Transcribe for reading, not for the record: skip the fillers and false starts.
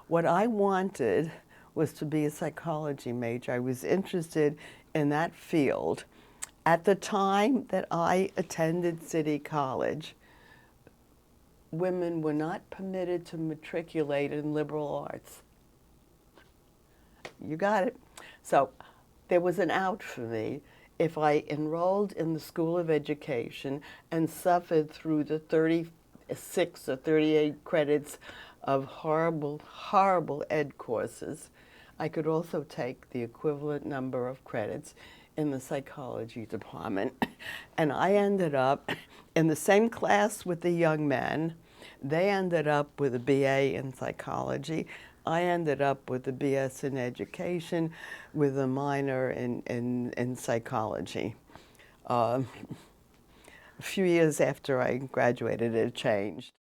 What I wanted was to be a psychology major. I was interested in that field. At the time that I attended City College, women were not permitted to matriculate in liberal arts. You got it. So there was an out for me if I enrolled in the School of Education and suffered through the 36 or 38 credits of horrible, horrible ed courses. I could also take the equivalent number of credits in the psychology department. And I ended up in the same class with the young men. They ended up with a BA in psychology. I ended up with a BS in education with a minor in psychology. A few years after I graduated, it changed.